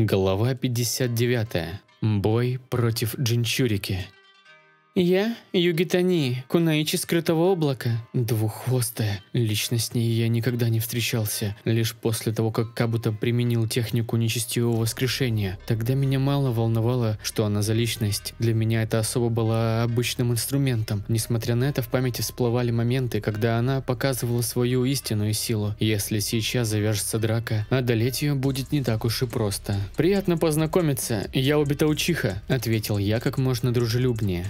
Глава 59. Бой против Джинчурики. Я Югита Nii, Кунаичи Скрытого Облака. Двуххвостая. Лично с ней я никогда не встречался. Лишь после того, как Кабуто применил технику нечестивого воскрешения. Тогда меня мало волновало, что она за личность. Для меня это особо была обычным инструментом. Несмотря на это, в памяти всплывали моменты, когда она показывала свою истинную силу. Если сейчас завяжется драка, одолеть ее будет не так уж и просто. «Приятно познакомиться, я Обита Учиха», — ответил я как можно дружелюбнее.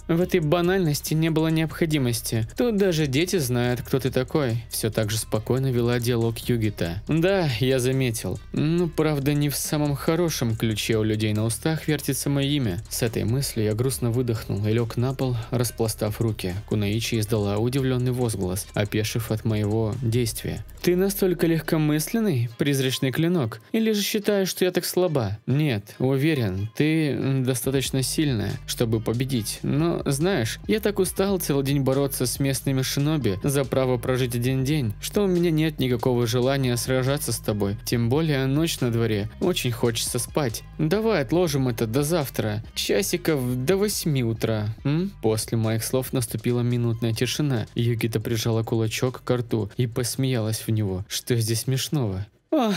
В этой банальности не было необходимости. Тут даже дети знают, кто ты такой. Все так же спокойно вела диалог Югита. Да, я заметил. Ну, правда, не в самом хорошем ключе у людей на устах вертится мое имя. С этой мыслью я грустно выдохнул и лег на пол, распластав руки. Кунаичи издала удивленный возглас, опешив от моего действия. Ты настолько легкомысленный, призрачный клинок? Или же считаешь, что я так слаба? Нет, уверен, ты достаточно сильная, чтобы победить. Но, знаешь, я так устал целый день бороться с местными шиноби за право прожить один день, что у меня нет никакого желания сражаться с тобой. Тем более ночь на дворе, очень хочется спать. Давай отложим это до завтра, часиков до 8 утра. После моих слов наступила минутная тишина. Югита прижала кулачок к рту и посмеялась в него. Что здесь смешного? Ой,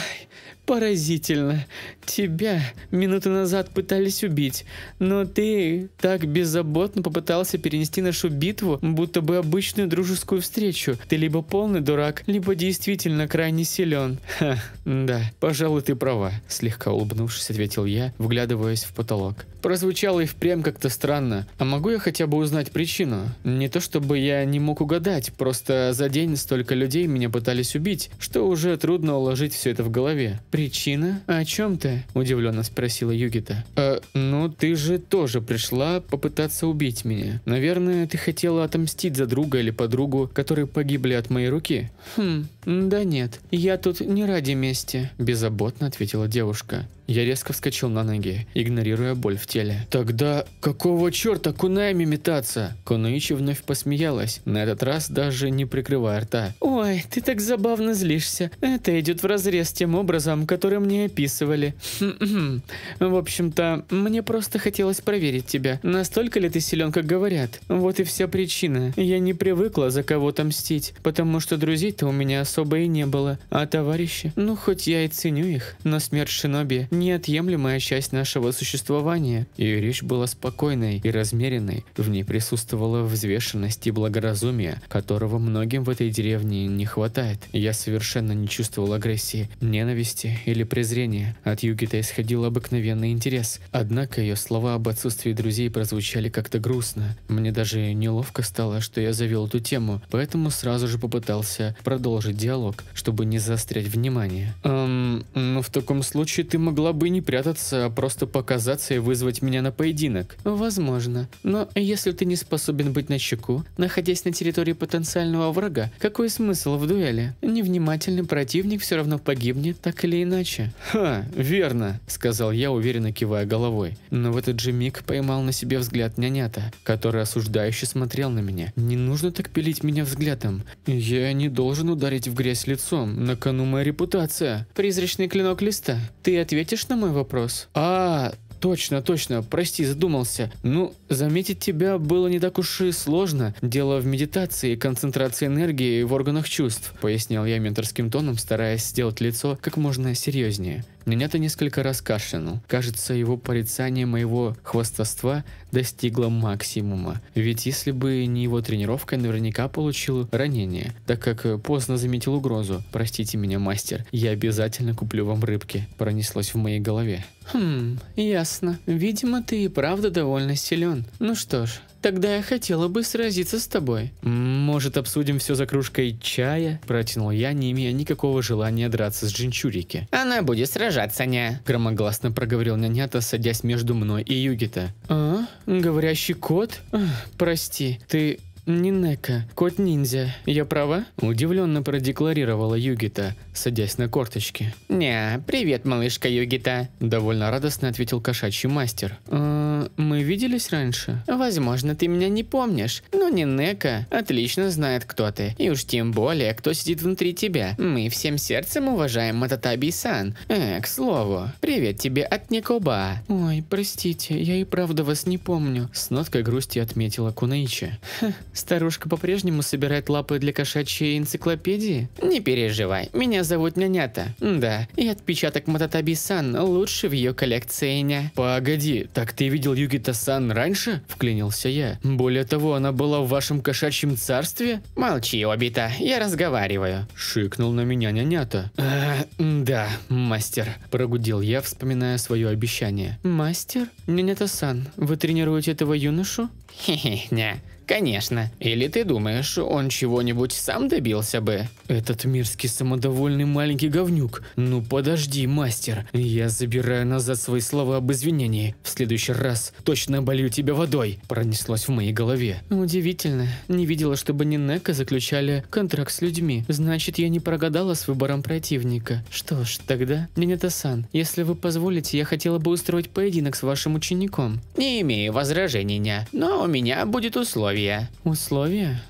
поразительно. Тебя минуту назад пытались убить, но ты так беззаботно попытался перенести нашу битву, будто бы обычную дружескую встречу. Ты либо полный дурак, либо действительно крайне силен. Да, пожалуй, ты права, слегка улыбнувшись, ответил я, вглядываясь в потолок. Прозвучало и впрямь как-то странно. А могу я хотя бы узнать причину? Не то чтобы я не мог угадать, просто за день столько людей меня пытались убить, что уже трудно уложить все это в голове. Причина? О чем ты? Удивленно спросила Югита. Ну ты же тоже пришла попытаться убить меня. Наверное, ты хотела отомстить за друга или подругу, которые погибли от моей руки? Да нет, я тут не ради мести, беззаботно ответила девушка. Я резко вскочил на ноги, игнорируя боль в теле. Тогда какого черта Кунайми метаться? Кунаичи вновь посмеялась, на этот раз даже не прикрывая рта. Ой, ты так забавно злишься. Это идет вразрез с тем образом, который мне описывали. В общем-то, мне просто хотелось проверить тебя. Настолько ли ты силен, как говорят? Вот и вся причина. Я не привыкла за кого-то мстить, потому что друзей-то у меня особо и не было. А товарищи? Ну, хоть я и ценю их, но смерть шиноби – неотъемлемая часть нашего существования. Ее речь была спокойной и размеренной. В ней присутствовала взвешенность и благоразумие, которого многим в этой деревне не хватает. Я совершенно не чувствовал агрессии, ненависти или презрения. От Югита исходил обыкновенный интерес. Однако ее слова об отсутствии друзей прозвучали как-то грустно. Мне даже неловко стало, что я завел эту тему, поэтому сразу же попытался продолжить диалог, чтобы не заострять внимание. Ну в таком случае ты могла бы не прятаться, а просто показаться и вызвать меня на поединок. Возможно. Но если ты не способен быть начеку, находясь на территории потенциального врага, какой смысл в дуэли? Невнимательный противник все равно погибнет, так или иначе. Верно, сказал я, уверенно кивая головой. Но в этот же миг поймал на себе взгляд нянята, который осуждающе смотрел на меня. Не нужно так пилить меня взглядом. Я не должен ударить в грязь лицом, на кону моя репутация. Призрачный клинок листа. Ты ответишь на мой вопрос? Точно, прости, задумался. Ну, заметить тебя было не так уж и сложно. Дело в медитации и концентрации энергии в органах чувств, пояснял я менторским тоном, стараясь сделать лицо как можно серьезнее. Нянята несколько раз кашлянул. Кажется, его порицание моего хвастовства достигло максимума. Ведь если бы не его тренировка, наверняка получил ранение, так как поздно заметил угрозу. Простите меня, мастер, я обязательно куплю вам рыбки. Пронеслось в моей голове. Ясно. Видимо, ты и правда довольно силен. Ну что ж, тогда я хотела бы сразиться с тобой. Может, обсудим все за кружкой чая? Протянул я, не имея никакого желания драться с Джинчурики. Она будет сражаться, ня. Громогласно проговорил нянята, садясь между мной и Югита. Говорящий кот? Прости, ты... Не Нека, кот-ниндзя. Я права? Удивленно продекларировала Югита, садясь на корточки. Привет, малышка Югита. Довольно радостно ответил кошачий мастер. но мы виделись раньше? Возможно, ты меня не помнишь, но Нинека отлично знает, кто ты. И уж тем более, кто сидит внутри тебя. Мы всем сердцем уважаем Мататаби-сан. К слову, привет тебе от Никоба. Ой, простите, я и правда вас не помню. С ноткой грусти отметила Кунаичи. Старушка по-прежнему собирает лапы для кошачьей энциклопедии? Не переживай, меня зовут Нянята. Да, и отпечаток Мататаби-сан лучше в ее коллекции, ня. Погоди, так ты видел Югита-сан раньше? Вклинился я. Более того, она была в вашем кошачьем царстве? Молчи, Обита, я разговариваю. Шикнул на меня Нянята. Да, мастер, прогудел я, вспоминая свое обещание. Мастер? Нянята-сан, вы тренируете этого юношу? Хе-хе, ня. Конечно. Или ты думаешь, он чего-нибудь сам добился бы? Этот мерзкий самодовольный маленький говнюк. Ну подожди, мастер. Я забираю назад свои слова об извинении. В следующий раз точно оболью тебя водой. Пронеслось в моей голове. Удивительно. Не видела, чтобы Нинека заключали контракт с людьми. Значит, я не прогадала с выбором противника. Что ж, тогда, Нинета-сан, если вы позволите, я хотела бы устроить поединок с вашим учеником. Не имею возражений, ня. Но у меня будет условие. Условия?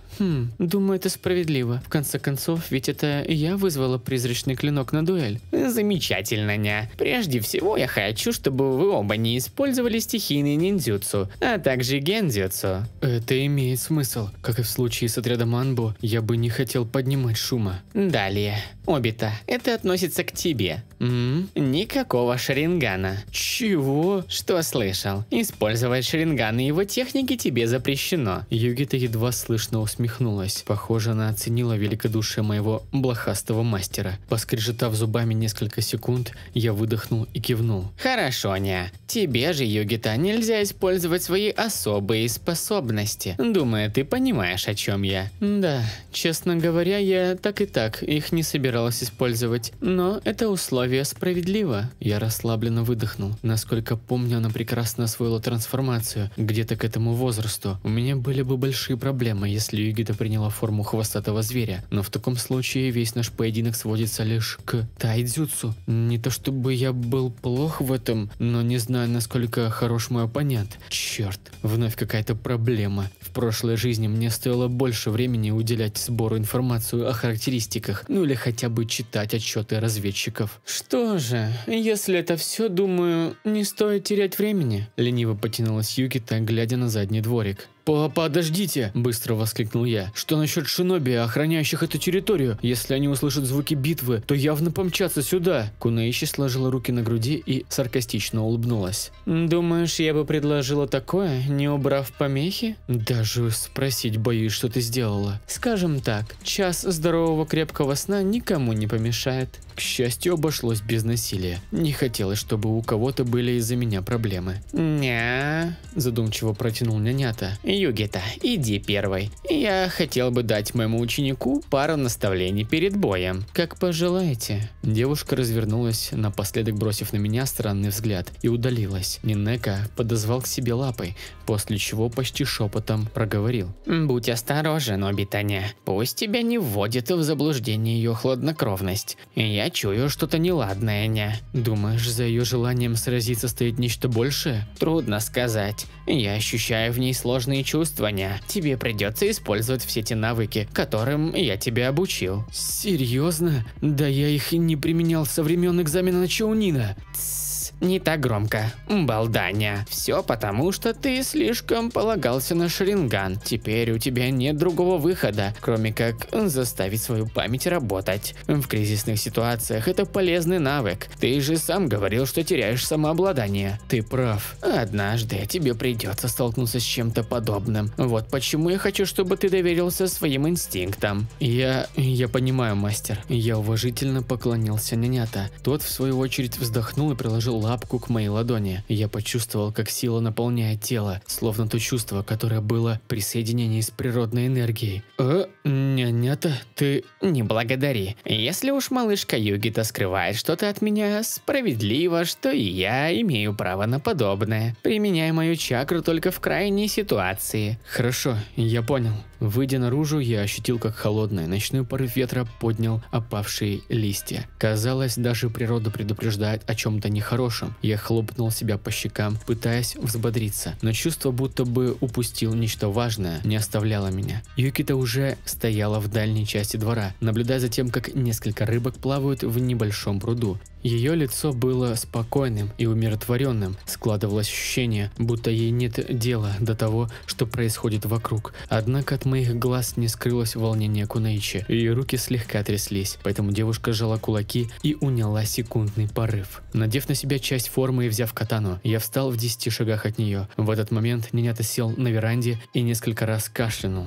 Думаю, это справедливо. В конце концов, ведь это я вызвала призрачный клинок на дуэль. Замечательно, ня. Прежде всего, я хочу, чтобы вы оба не использовали стихийные ниндзюцу, а также гендзюцу. Это имеет смысл. Как и в случае с отрядом Анбо, я бы не хотел поднимать шума. Далее. Обита, это относится к тебе. Никакого шарингана. Чего? Что слышал? Использовать шаринган и его техники тебе запрещено. Югита едва слышно усмехнулась. Похоже, она оценила великодушие моего блохастого мастера. Поскрежетав зубами несколько секунд, я выдохнул и кивнул. Хорошо, ня. Тебе же, Югита, нельзя использовать свои особые способности. Думаю, ты понимаешь, о чем я. Да, честно говоря, я так и так их не собиралась использовать. Но это условие справедливо. Я расслабленно выдохнул. Насколько помню, она прекрасно освоила трансформацию. Где-то к этому возрасту. У меня были бы большие проблемы, если Югита приняла форму хвостатого зверя. Но в таком случае весь наш поединок сводится лишь к тайцзюцу. Не то чтобы я был плох в этом, но не знаю, насколько хорош мой оппонент. Черт, вновь какая-то проблема. В прошлой жизни мне стоило больше времени уделять сбору информации о характеристиках, ну или хотя бы читать отчеты разведчиков. Что же, если это все, думаю, не стоит терять времени. Лениво потянулась Югита, глядя на задний дворик. «Подождите!» – быстро воскликнул я. «Что насчет шиноби, охраняющих эту территорию? Если они услышат звуки битвы, то явно помчатся сюда!» Кунаичи сложила руки на груди и саркастично улыбнулась. «Думаешь, я бы предложила такое, не убрав помехи?» «Даже спросить боюсь, что ты сделала. Скажем так, час здорового крепкого сна никому не помешает». К счастью, обошлось без насилия. Не хотелось, чтобы у кого-то были из-за меня проблемы. «Ня...» – задумчиво протянул Нянята. «Югита, иди первой. Я хотел бы дать моему ученику пару наставлений перед боем». «Как пожелаете». Девушка развернулась, напоследок бросив на меня странный взгляд, и удалилась. Нинека подозвал к себе лапой, после чего почти шепотом проговорил. «Будь осторожен, Обитаня. Пусть тебя не вводит в заблуждение ее хладнокровность. Я чую что-то неладное, ня. Думаешь, за ее желанием сразиться стоит нечто большее? Трудно сказать. Я ощущаю в ней сложные чувства, ня. Тебе придется использовать все те навыки, которым я тебя обучил». «Серьезно? Да я их и не применял со времен экзамена на Чоунина». Не так громко, балданя. Все потому, что ты слишком полагался на шаринган. Теперь у тебя нет другого выхода, кроме как заставить свою память работать. В кризисных ситуациях это полезный навык. Ты же сам говорил, что теряешь самообладание. Ты прав. Однажды тебе придется столкнуться с чем-то подобным. Вот почему я хочу, чтобы ты доверился своим инстинктам. Я понимаю, мастер. Я уважительно поклонился Нянята. Тот, в свою очередь, вздохнул и приложил лапку к моей ладони. Я почувствовал, как сила наполняет тело, словно то чувство, которое было при соединении с природной энергией. Нянята, ты... Не благодари. Если уж малышка Югита скрывает что-то от меня, справедливо, что и я имею право на подобное. Применяй мою чакру только в крайней ситуации. Хорошо, я понял. Выйдя наружу, я ощутил, как холодный ночной порыв ветра поднял опавшие листья. Казалось, даже природа предупреждает о чем-то нехорошем хорошим. Я хлопнул себя по щекам, пытаясь взбодриться, но чувство, будто бы упустил нечто важное, не оставляло меня. Юкита уже стояла в дальней части двора, наблюдая за тем, как несколько рыбок плавают в небольшом пруду. Ее лицо было спокойным и умиротворенным, складывалось ощущение, будто ей нет дела до того, что происходит вокруг. Однако от моих глаз не скрылось волнение Кунаичи, ее руки слегка тряслись, поэтому девушка сжала кулаки и уняла секундный порыв. Надев на себя часть формы и взяв катану, я встал в 10 шагах от нее. В этот момент Нинята сел на веранде и несколько раз кашлянул.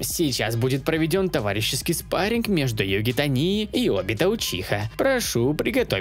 Сейчас будет проведен товарищеский спарринг между Югитани и Обита Учиха. Прошу приготовиться.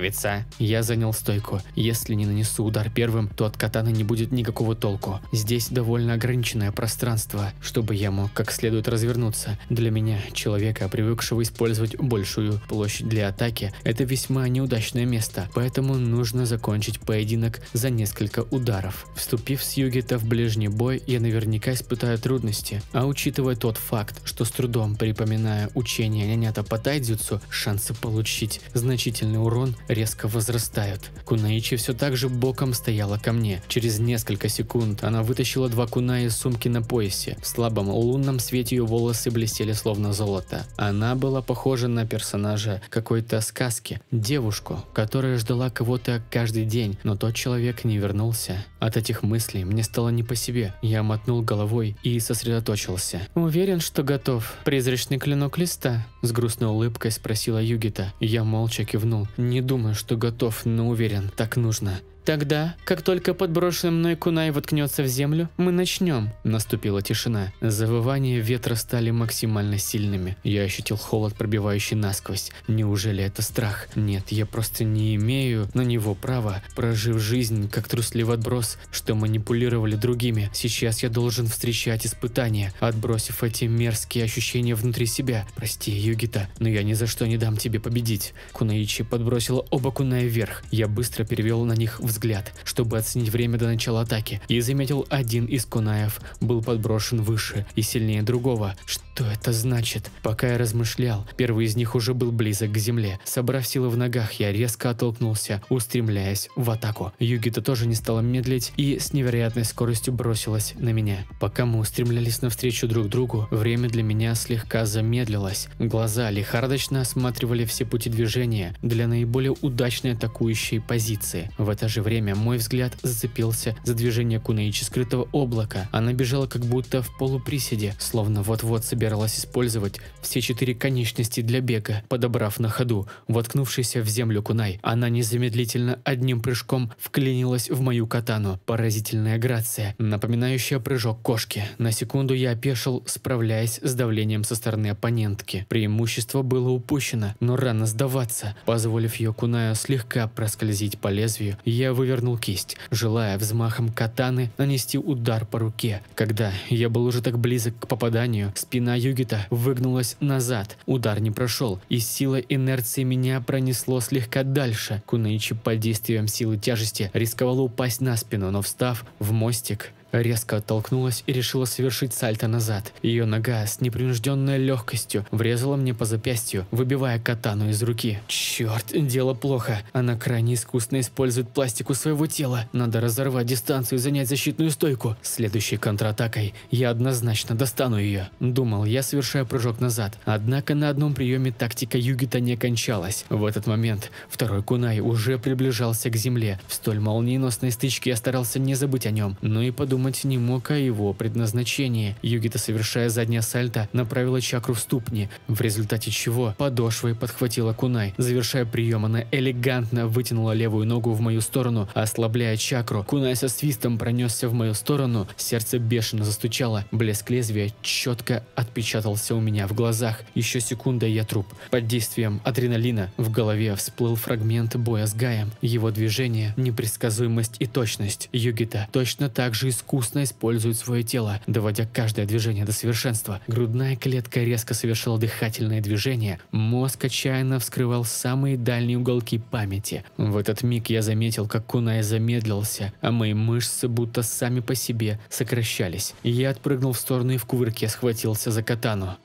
Я занял стойку. Если не нанесу удар первым, то от катаны не будет никакого толку. Здесь довольно ограниченное пространство, чтобы я мог как следует развернуться. Для меня, человека, привыкшего использовать большую площадь для атаки, это весьма неудачное место, поэтому нужно закончить поединок за несколько ударов. Вступив с Югита в ближний бой, я наверняка испытаю трудности, а учитывая тот факт, что с трудом припоминая учения Нянята по тайдзюцу, шансы получить значительный урон резко возрастают. Кунаичи все так же боком стояла ко мне. Через несколько секунд она вытащила 2 куна из сумки на поясе. В слабом лунном свете ее волосы блестели словно золото. Она была похожа на персонажа какой-то сказки. Девушку, которая ждала кого-то каждый день, но тот человек не вернулся. От этих мыслей мне стало не по себе. Я мотнул головой и сосредоточился. «Уверен, что готов. Призрачный клинок листа?» С грустной улыбкой спросила Югита. Я молча кивнул. Не думаю, что готов, но уверен, так нужно. «Тогда, как только подброшенный мной кунай воткнется в землю, мы начнем». Наступила тишина. Завывания ветра стали максимально сильными. Я ощутил холод, пробивающий насквозь. Неужели это страх? Нет, я просто не имею на него права, прожив жизнь как трусливый отброс, что манипулировали другими. Сейчас я должен встречать испытания, отбросив эти мерзкие ощущения внутри себя. Прости, Югита, но я ни за что не дам тебе победить. Кунаичи подбросила оба куная вверх. Я быстро перевел на них взгляд, чтобы оценить время до начала атаки, и заметил, один из кунаев был подброшен выше и сильнее другого. Что это значит? Пока я размышлял, первый из них уже был близок к земле. Собрав силы в ногах, я резко оттолкнулся, устремляясь в атаку. Югита тоже не стала медлить и с невероятной скоростью бросилась на меня. Пока мы устремлялись навстречу друг другу, время для меня слегка замедлилось. Глаза лихорадочно осматривали все пути движения для наиболее удачной атакующей позиции. В это же время мой взгляд зацепился за движение Кунаичи скрытого облака. Она бежала как будто в полуприседе, словно вот-вот собиралась использовать все 4 конечности для бега. Подобрав на ходу воткнувшийся в землю кунай, она незамедлительно одним прыжком вклинилась в мою катану. Поразительная грация, напоминающая прыжок кошки. На секунду я опешил, справляясь с давлением со стороны оппонентки. Преимущество было упущено, но рано сдаваться. Позволив ее кунаю слегка проскользить по лезвию, я вывернул кисть, желая взмахом катаны нанести удар по руке. Когда я был уже так близок к попаданию, спина Югита выгнулась назад. Удар не прошел, и сила инерции меня пронесло слегка дальше. Кунаичи под действием силы тяжести рисковала упасть на спину, но встав в мостик, резко оттолкнулась и решила совершить сальто назад. Ее нога с непринужденной легкостью врезала мне по запястью, выбивая катану из руки. Черт, дело плохо. Она крайне искусно использует пластику своего тела. Надо разорвать дистанцию и занять защитную стойку. Следующей контратакой я однозначно достану ее. Думал я, совершая прыжок назад. Однако на одном приеме тактика Югита не кончалась. В этот момент второй кунай уже приближался к земле. В столь молниеносной стычке я старался не забыть о нем, но и подумать не мог о его предназначении. Югита, совершая заднее сальто, направила чакру в ступни, в результате чего подошвой подхватила кунай. Завершая прием, она элегантно вытянула левую ногу в мою сторону, ослабляя чакру. Кунай со свистом пронесся в мою сторону, сердце бешено застучало, блеск лезвия четко отпечатался у меня в глазах. Еще секунда, и я труп. Под действием адреналина в голове всплыл фрагмент боя с Гаем. Его движение, непредсказуемость и точность. Югита точно так же искусно использует свое тело, доводя каждое движение до совершенства. Грудная клетка резко совершила дыхательное движение, мозг отчаянно вскрывал самые дальние уголки памяти. В этот миг я заметил, как кунай замедлился, а мои мышцы будто сами по себе сокращались. Я отпрыгнул в сторону и в кувырке схватился за катану.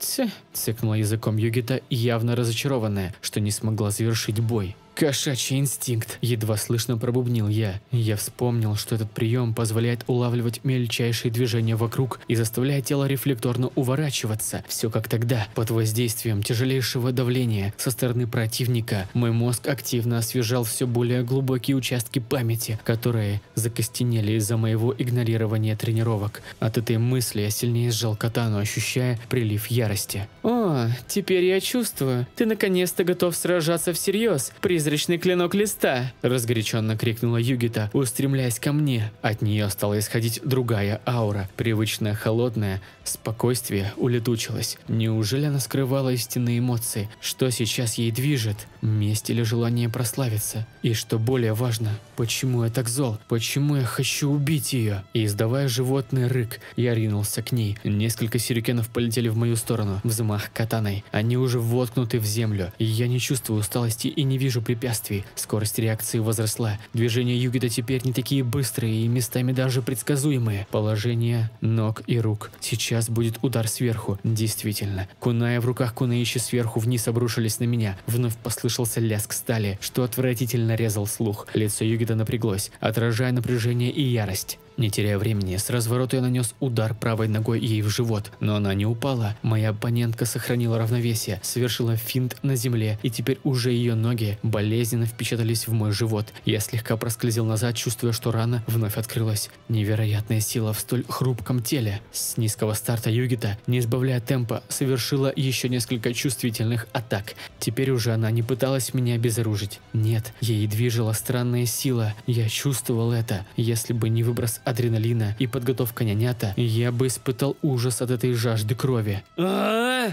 «Цыкнула языком Югита, явно разочарованная, что не смогла завершить бой. Кошачий инстинкт. Едва слышно пробубнил я. Я вспомнил, что этот прием позволяет улавливать мельчайшие движения вокруг и заставляет тело рефлекторно уворачиваться. Все как тогда. Под воздействием тяжелейшего давления со стороны противника мой мозг активно освежал все более глубокие участки памяти, которые закостенели из-за моего игнорирования тренировок. От этой мысли я сильнее сжал катану, ощущая прилив ярости. «О, теперь я чувствую, ты наконец-то готов сражаться всерьез, призрачный клинок листа!» Разгоряченно крикнула Югита, устремляясь ко мне. От нее стала исходить другая аура. Привычное холодное спокойствие улетучилось. Неужели она скрывала истинные эмоции? Что сейчас ей движет? Месть или желание прославиться? И что более важно, почему я так зол? Почему я хочу убить ее? И издавая животный рык, я ринулся к ней. Несколько сюрикенов полетели в мою сторону. Взмах катаной. Они уже воткнуты в землю. Я не чувствую усталости и не вижу препятствий. Скорость реакции возросла. Движения Югита теперь не такие быстрые и местами даже предсказуемые. Положение ног и рук. Сейчас будет удар сверху. Действительно. Кунаи в руках Кунаичи сверху вниз обрушились на меня. Вновь послышался лязг стали, что отвратительно резал слух. Лицо Югита напряглось, отражая напряжение и ярость. Не теряя времени, с разворота я нанес удар правой ногой ей в живот, но она не упала. Моя оппонентка сохранила равновесие, совершила финт на земле, и теперь уже ее ноги болезненно впечатались в мой живот. Я слегка проскользил назад, чувствуя, что рана вновь открылась. Невероятная сила в столь хрупком теле. С низкого старта Югита, не избавляя темпа, совершила еще несколько чувствительных атак. Теперь уже она не пыталась меня обезоружить. Нет, ей движила странная сила. Я чувствовал это. Если бы не выброс адреналина и подготовка нянята, я бы испытал ужас от этой жажды крови.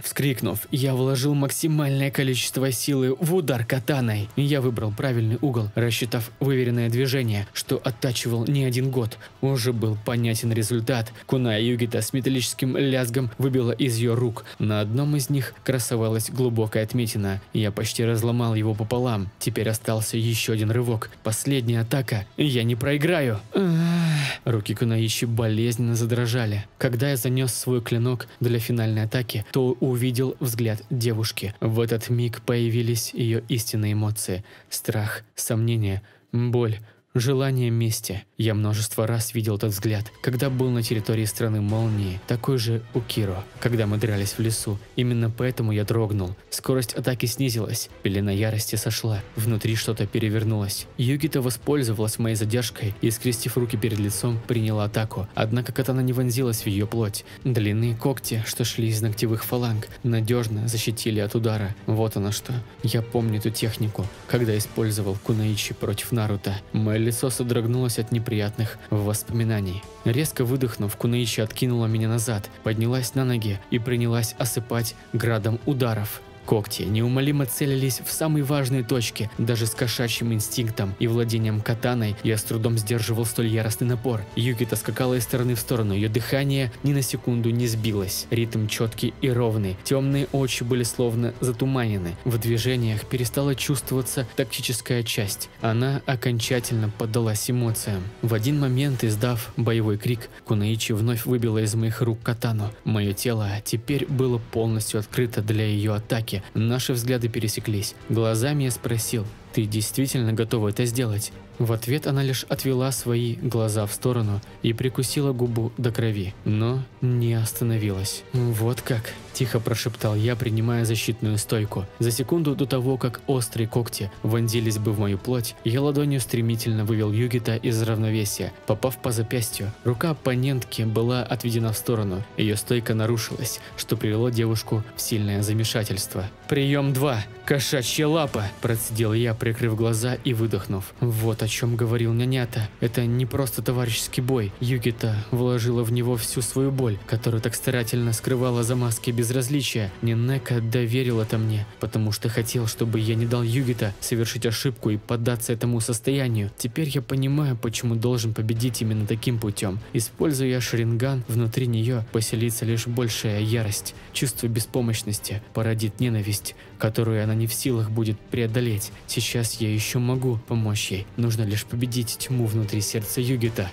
Вскрикнув, я вложил максимальное количество силы в удар катаной. Я выбрал правильный угол, рассчитав выверенное движение, что оттачивал не один год. Уже был понятен результат. Кунаи Югита с металлическим лязгом выбила из ее рук. На одном из них красовалась глубокая отметина. Я почти разломал его пополам. Теперь остался еще один рывок. Последняя атака. Я не проиграю. Руки Кунаичи болезненно задрожали. Когда я занес свой клинок для финальной атаки, то увидел взгляд девушки. В этот миг появились ее истинные эмоции. Страх, сомнение, боль, желание мести. Я множество раз видел этот взгляд, когда был на территории страны молнии, такой же у Киро, когда мы дрались в лесу. Именно поэтому я дрогнул. Скорость атаки снизилась, пелена ярости сошла, внутри что-то перевернулось. Югита воспользовалась моей задержкой и, скрестив руки перед лицом, приняла атаку. Однако катана не вонзилась в ее плоть. Длинные когти, что шли из ногтевых фаланг, надежно защитили от удара. Вот оно что. Я помню эту технику, когда использовал Кунаичи против Наруто. Мое лицо содрогнулось от неприятных воспоминаний. Резко выдохнув, Кунаичи откинула меня назад, поднялась на ноги и принялась осыпать градом ударов. Когти неумолимо целились в самые важные точки. Даже с кошачьим инстинктом и владением катаной я с трудом сдерживал столь яростный напор. Югита скакала из стороны в сторону, ее дыхание ни на секунду не сбилось. Ритм четкий и ровный, темные очи были словно затуманены. В движениях перестала чувствоваться тактическая часть. Она окончательно поддалась эмоциям. В один момент, издав боевой крик, Кунаичи вновь выбила из моих рук катану. Мое тело теперь было полностью открыто для ее атаки. Наши взгляды пересеклись. Глазами я спросил: «Ты действительно готова это сделать?» В ответ она лишь отвела свои глаза в сторону и прикусила губу до крови, но не остановилась. «Вот как?» – тихо прошептал я, принимая защитную стойку. За секунду до того, как острые когти вонзились бы в мою плоть, я ладонью стремительно вывел Югита из равновесия, попав по запястью. Рука оппонентки была отведена в сторону, ее стойка нарушилась, что привело девушку в сильное замешательство. «Прием 2. Кошачья лапа!» – процедил я, прикрыв глаза и выдохнув. Вот о чем говорил нянята. Это не просто товарищеский бой. Югита вложила в него всю свою боль, которую так старательно скрывала за маской безразличия. Нинека доверил это мне, потому что хотел, чтобы я не дал Югита совершить ошибку и поддаться этому состоянию. Теперь я понимаю, почему должен победить именно таким путем. Используя Шаринган, внутри нее поселится лишь большая ярость. Чувство беспомощности породит ненависть, которую она не в силах будет преодолеть. Сейчас я еще могу помочь ей. Нужно лишь победить тьму внутри сердца Югита.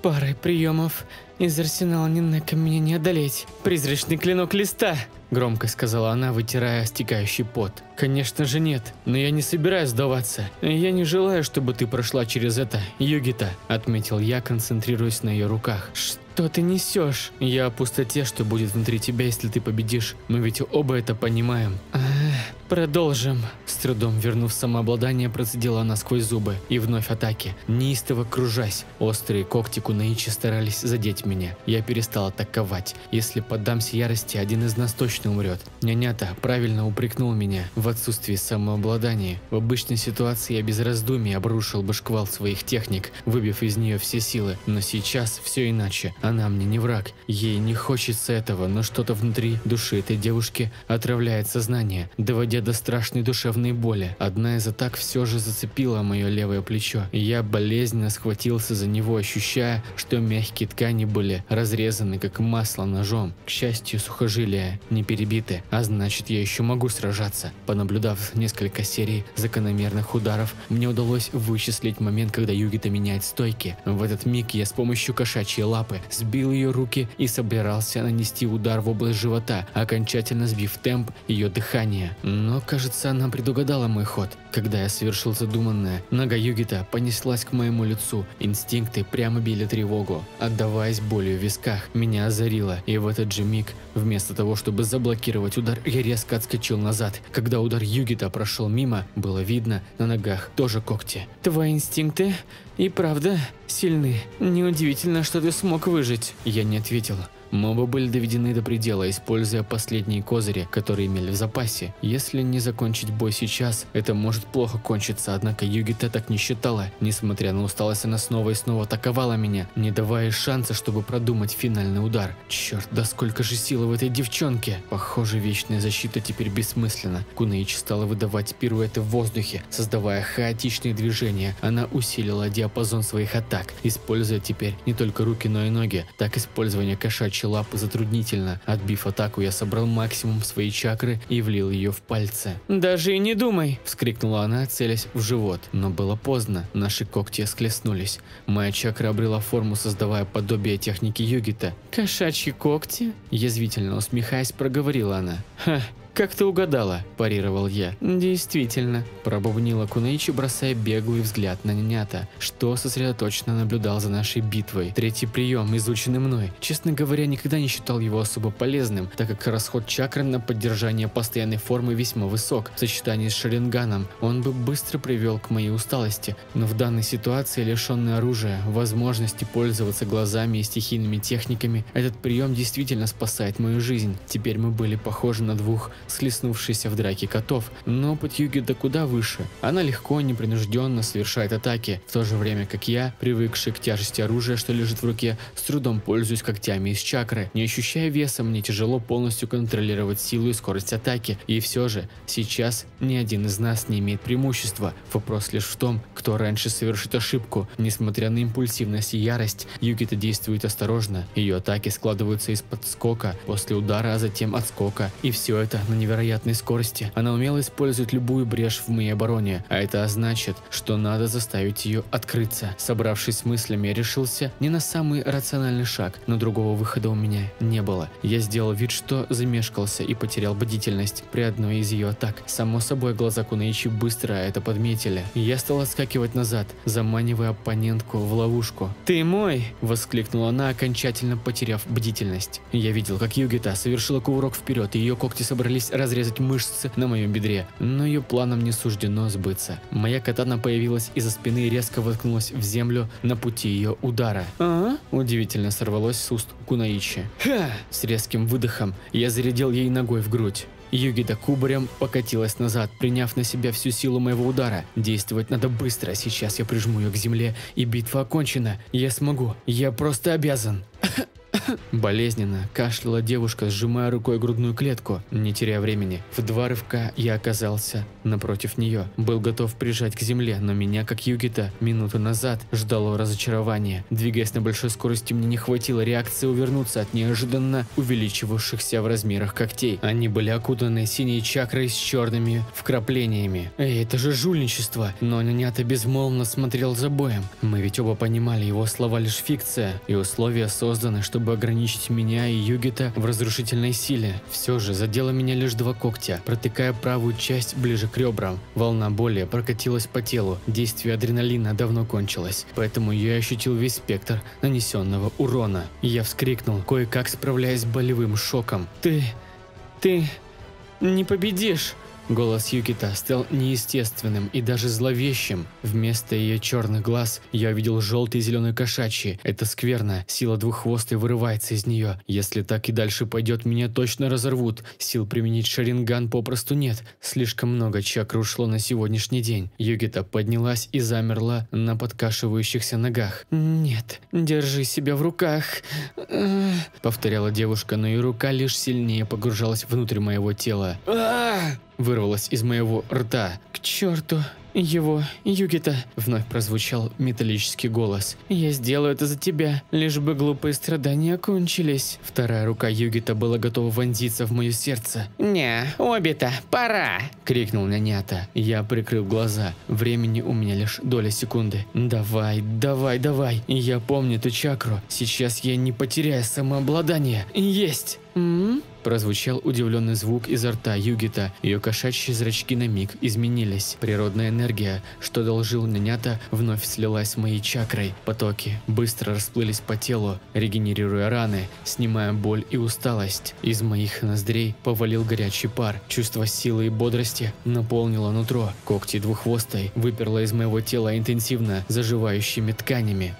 Парой приемов Из арсенала Нинека меня не одолеть. Призрачный клинок листа!» Громко сказала она, вытирая стекающий пот. «Конечно же нет, но я не собираюсь сдаваться. Я не желаю, чтобы ты прошла через это, Югита», отметил я, концентрируясь на ее руках. «Что ты несешь?» «Я о пустоте, что будет внутри тебя, если ты победишь. Мы ведь оба это понимаем». «Продолжим». С трудом вернув самообладание, процедила она сквозь зубы. И вновь атаки, неистово кружась. Острые когти Кунаичи старались задеть меня. Я перестал атаковать. Если поддамся ярости, один из нас точно умрет. Нянята правильно упрекнул меня в отсутствии самообладания. В обычной ситуации я без раздумий обрушил бы шквал своих техник, выбив из нее все силы. Но сейчас все иначе. Она мне не враг. Ей не хочется этого, но что-то внутри души этой девушки отравляет сознание, доводя до страшной душевной боли. Одна из атак все же зацепила мое левое плечо, и я болезненно схватился за него, ощущая, что мягкие ткани были разрезаны как масло ножом. К счастью, сухожилия не перебиты, а значит, я еще могу сражаться. Понаблюдав несколько серий закономерных ударов, мне удалось вычислить момент, когда Югита меняет стойки. В этот миг я с помощью кошачьей лапы сбил ее руки и собирался нанести удар в область живота, окончательно сбив темп ее дыхания. Но, кажется, она предугадала мой ход. Когда я совершил задуманное, нога Югита понеслась к моему лицу. Инстинкты прямо били тревогу. Отдаваясь болью в висках, меня озарило, и в этот же миг, вместо того, чтобы заблокировать удар, я резко отскочил назад. Когда удар Югита прошел мимо, было видно, на ногах тоже когти. «Твои инстинкты и правда сильны. Неудивительно, что ты смог выжить». Я не ответила. Мы оба были доведены до предела, используя последние козыри, которые имели в запасе. Если не закончить бой сейчас, это может плохо кончиться, однако Югита так не считала. Несмотря на усталость, она снова и снова атаковала меня, не давая шанса, чтобы продумать финальный удар. Черт, да сколько же силы в этой девчонке! Похоже, вечная защита теперь бессмысленна. Кунаичи стала выдавать пируэты в воздухе, создавая хаотичные движения. Она усилила диапазон своих атак, используя теперь не только руки, но и ноги. Так использование кошачьей лапы затруднительно. Отбив атаку, я собрал максимум своей чакры и влил ее в пальцы. «Даже и не думай!» – вскрикнула она, целясь в живот. Но было поздно, наши когти схлестнулись. Моя чакра обрела форму, создавая подобие техники Югита. «Кошачьи когти?» – язвительно усмехаясь, проговорила она. «Ха! «Как ты угадала?» – парировал я. «Действительно», – пробубнила Кунаичи, бросая беглый взгляд на Нянята, что сосредоточенно наблюдал за нашей битвой. Третий прием, изученный мной. Честно говоря, никогда не считал его особо полезным, так как расход чакры на поддержание постоянной формы весьма высок. В сочетании с Шаринганом он бы быстро привел к моей усталости, но в данной ситуации, лишенный оружия, возможности пользоваться глазами и стихийными техниками, этот прием действительно спасает мою жизнь. Теперь мы были похожи на двух схлестнувшихся в драке котов, но опыт Югита куда выше. Она легко, непринужденно совершает атаки, в то же время как я, привыкший к тяжести оружия, что лежит в руке, с трудом пользуюсь когтями из чакры. Не ощущая веса, мне тяжело полностью контролировать силу и скорость атаки, и все же, сейчас ни один из нас не имеет преимущества. Вопрос лишь в том, кто раньше совершит ошибку. Несмотря на импульсивность и ярость, Югита действует осторожно. Ее атаки складываются из подскока, после удара, а затем отскока, и все это на невероятной скорости. Она умело использует любую брешь в моей обороне, а это значит, что надо заставить ее открыться. Собравшись с мыслями, я решился не на самый рациональный шаг, но другого выхода у меня не было. Я сделал вид, что замешкался и потерял бдительность при одной из ее атак. Само собой, глаза Кунаичи быстро это подметили. Я стал отскакивать назад, заманивая оппонентку в ловушку. «Ты мой!» – воскликнула она, окончательно потеряв бдительность. Я видел, как Югита совершила кувырок вперед, и ее когти собрались разрезать мышцы на моем бедре, но ее планам не суждено сбыться. Моя катана появилась из-за спины и резко воткнулась в землю на пути ее удара. «А?» – удивительно сорвалось с уст Кунаичи. «Ха!» – с резким выдохом я зарядил ей ногой в грудь. Югита кубарем покатилась назад, приняв на себя всю силу моего удара. Действовать надо быстро, сейчас я прижму ее к земле, и битва окончена. Я смогу, я просто обязан. Болезненно кашляла девушка, сжимая рукой грудную клетку. Не теряя времени, в 2 рывка я оказался напротив нее. Был готов прижать к земле, но меня, как Югита, минуту назад ждало разочарование. Двигаясь на большой скорости, мне не хватило реакции увернуться от неожиданно увеличивавшихся в размерах когтей. Они были окутаны синей чакрой с черными вкраплениями. Эй, это же жульничество! Но Нянята безмолвно смотрел за боем. Мы ведь оба понимали, его слова лишь фикция, и условия созданы, чтобы ограничить меня и Югита в разрушительной силе. Все же задело меня лишь 2 когтя, протыкая правую часть ближе к ребрам. Волна боли прокатилась по телу, действие адреналина давно кончилось, поэтому я ощутил весь спектр нанесенного урона. Я вскрикнул, кое-как справляясь с болевым шоком. Ты не победишь! Голос Югита стал неестественным и даже зловещим. Вместо ее черных глаз я увидел желтый и зеленый кошачьи. Это скверно. Сила двуххвостой вырывается из нее. Если так и дальше пойдет, меня точно разорвут. Сил применить шаринган попросту нет. Слишком много чакры ушло на сегодняшний день. Югита поднялась и замерла на подкашивающихся ногах. «Нет, держи себя в руках», повторяла девушка, но ее рука лишь сильнее погружалась внутрь моего тела. Вырвалось из моего рта. «К черту его, Югита!» Вновь прозвучал металлический голос. «Я сделаю это за тебя, лишь бы глупые страдания окончились». Вторая рука Югита была готова вонзиться в мое сердце. «Не, Обита, пора!» – крикнул Нянята. Я прикрыл глаза. Времени у меня лишь доля секунды. «Давай, давай, давай! Я помню эту чакру. Сейчас я не потеряю самообладание. Есть!» Прозвучал удивленный звук изо рта Югита. Ее кошачьи зрачки на миг изменились. Природная энергия, что одолжил Нянята, вновь слилась с моей чакрой. Потоки быстро расплылись по телу, регенерируя раны, снимая боль и усталость. Из моих ноздрей повалил горячий пар. Чувство силы и бодрости наполнило нутро. Когти двуххвостой выперло из моего тела интенсивно заживающими тканями.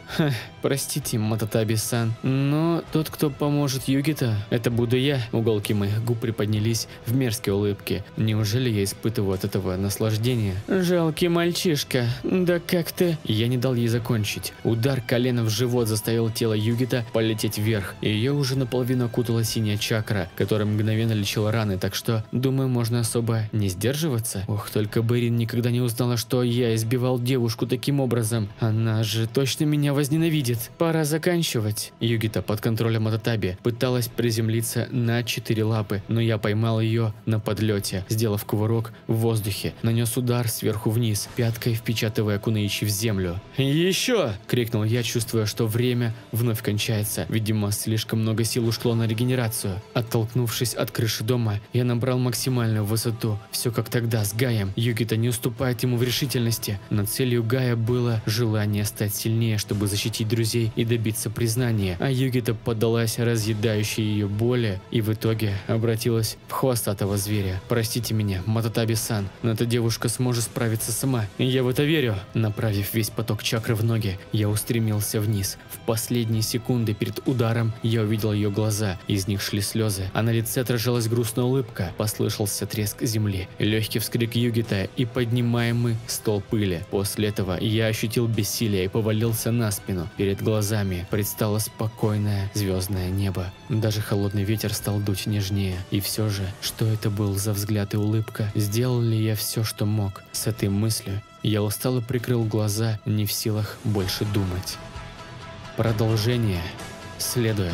Простите, Мататаби-сан, но тот, кто поможет Югита, это буду я. Уголки моих губ приподнялись в мерзкой улыбке. Неужели я испытываю от этого наслаждение? Жалкий мальчишка, да как ты... Я не дал ей закончить. Удар колена в живот заставил тело Югита полететь вверх, и ее уже наполовину окутала синяя чакра, которая мгновенно лечила раны, так что, думаю, можно особо не сдерживаться. Ох, только бы Рин никогда не узнала, что я избивал девушку таким образом. Она же точно меня возненавидит. Пора заканчивать. Югита под контролем Мататаби пыталась приземлиться на 4 лапы, но я поймал ее на подлете, сделав кувырок в воздухе, нанес удар сверху вниз, пяткой впечатывая Кунаичи в землю. «Еще!» – крикнул я, чувствуя, что время вновь кончается. Видимо, слишком много сил ушло на регенерацию. Оттолкнувшись от крыши дома, я набрал максимальную высоту. Все как тогда с Гаем. Югита не уступает ему в решительности. Но целью Гая было желание стать сильнее, чтобы защитить друзей и добиться признания. А Югита поддалась разъедающей ее боли и в итоге обратилась в хвостатого зверя. «Простите меня, Мататаби-сан, но эта девушка сможет справиться сама. Я в это верю». Направив весь поток чакры в ноги, я устремился вниз. В последние секунды перед ударом я увидел ее глаза. Из них шли слезы, а на лице отражалась грустная улыбка. Послышался треск земли, легкий вскрик Югита и поднимаемый стол пыли. После этого я ощутил бессилие и повалился на спину. Перед глазами предстало спокойное звездное небо. Даже холодный ветер стал дуть нежнее. И все же, что это был за взгляд и улыбка? Сделал ли я все, что мог? С этой мыслью я устало прикрыл глаза, не в силах больше думать. Продолжение следует.